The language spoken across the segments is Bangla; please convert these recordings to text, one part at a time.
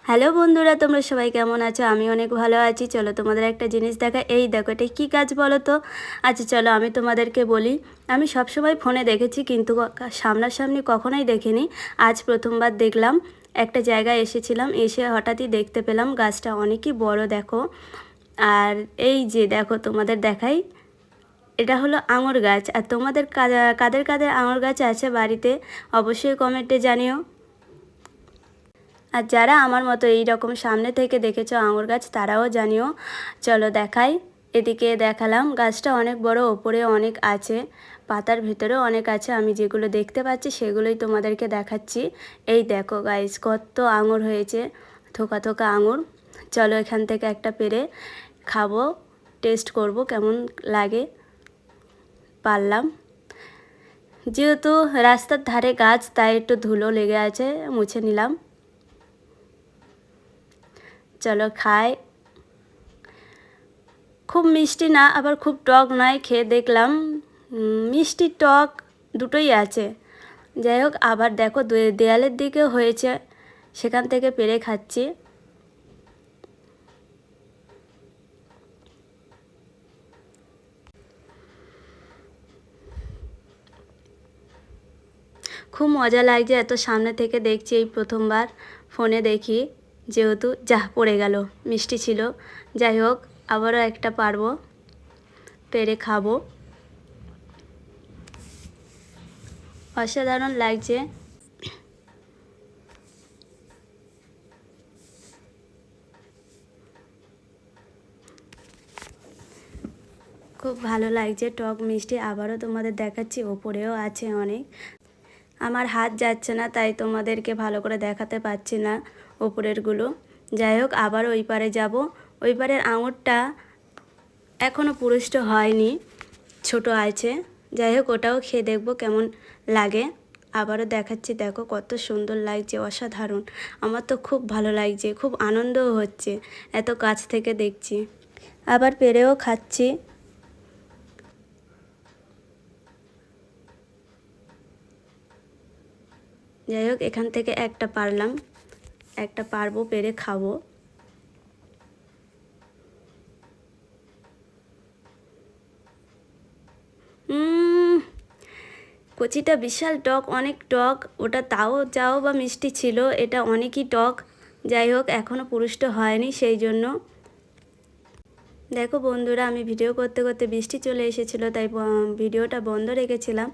হ্যালো বন্ধুরা, তোমরা সবাই কেমন আছো? আমি অনেক ভালো আছি। চলো তোমাদের একটা জিনিস দেখা। এই দেখো, এটা কী কাজ বলো তো? আচ্ছা চলো আমি তোমাদেরকে বলি। আমি সবসময় ফোনে দেখেছি, কিন্তু সামনাসামনি কখনোই দেখিনি। আজ প্রথমবার দেখলাম। একটা জায়গায় এসেছিলাম, এসে হঠাৎই দেখতে পেলাম গাছটা অনেকই বড় দেখো। আর এই যে দেখো, তোমাদের দেখাই, এটা হলো আঙুর গাছ। আর তোমাদের কাদের কাদের আঙুর গাছ আছে বাড়িতে অবশ্যই কমেন্টে জানিও। আর যারা আমার মতো এই রকম সামনে থেকে দেখেছো আঙুর গাছ, তারাও জানিও। চলো দেখাই। এদিকে দেখালাম, গাছটা অনেক বড়, ওপরে অনেক আছে, পাতার ভেতরেও অনেক আছে। আমি যেগুলো দেখতে পাচ্ছি সেগুলোই তোমাদেরকে দেখাচ্ছি। এই দেখো গাইস, কত আঙুর হয়েছে, থোকা থোকা আঙুর। চলো এখান থেকে একটা পেড়ে খাবো, টেস্ট করব কেমন লাগে। পারলাম, যেহেতু রাস্তার ধারে গাছ, তাই একটু ধুলো লেগে আছে, মুছে নিলাম। চলো খাই। খুব মিষ্টি না, আবার খুব টক নয়। খেয়ে দেখলাম মিষ্টি টক দুটোই আছে। যাই হোক, আবার দেখো দেয়ালের দিকে হয়েছে, সেখান থেকে পেড়ে খাচ্ছি। খুব মজা লাগছে, এত সামনে থেকে দেখছি এই প্রথমবার। ফোনে দেখি, যেহেতু পড়ে গেল, মিষ্টি ছিল। যাই হোক, আবারও একটা পারবো, পেড়ে খাবো। অসাধারণ লাগছে। খুব ভালো লাগছে, টক মিষ্টি। আবারও তোমাদের দেখাচ্ছি, ওপরেও আছে অনেক। আমার হাত যাচ্ছে না, তাই তোমাদেরকে ভালো করে দেখাতে পারছি না ওপরেরগুলো। যাই হোক, আবার ওই পারে যাব। ওই পারের আঙুরটা এখনও পুরুষ্ট হয়নি, ছোট আছে। যাই হোক, ওটাও খেয়ে দেখবো কেমন লাগে। আবারও দেখাচ্ছি, দেখো কত সুন্দর লাগছে, অসাধারণ। আমার তো খুব ভালো লাগছে, খুব আনন্দও হচ্ছে, এত কাছ থেকে দেখছি। আবার পেরেও খাচ্ছি। যাই হোক, এখান থেকে একটা পারলাম, একটা পারবো, পেরে খাবো। কচিটা বিশাল টক, অনেক টক। ওটা তাও যাও বা মিষ্টি ছিল, এটা অনেকই টক। যাই হোক, এখনও পুরুষ্ট হয়নি, সেই জন্য। দেখো বন্ধুরা, আমি ভিডিও করতে করতে বৃষ্টি চলে এসেছিলো, তাই ভিডিওটা বন্ধ রেখেছিলাম,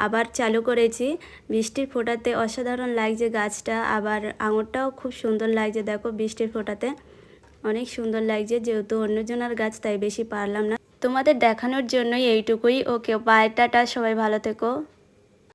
আবার চালু করেছি। বৃষ্টির ফোঁটাতে অসাধারণ লাগছে গাছটা, আবার আঙুরটাও খুব সুন্দর লাগছে। দেখো বৃষ্টির ফোঁটাতে অনেক সুন্দর লাগছে, যেহেতু অন্যজনের গাছ, তাই বেশি পারলাম না। তোমাদের দেখানোর জন্যই এইটুকুই। ওকে, বাই, টাটা, সবাই ভালো থেকো।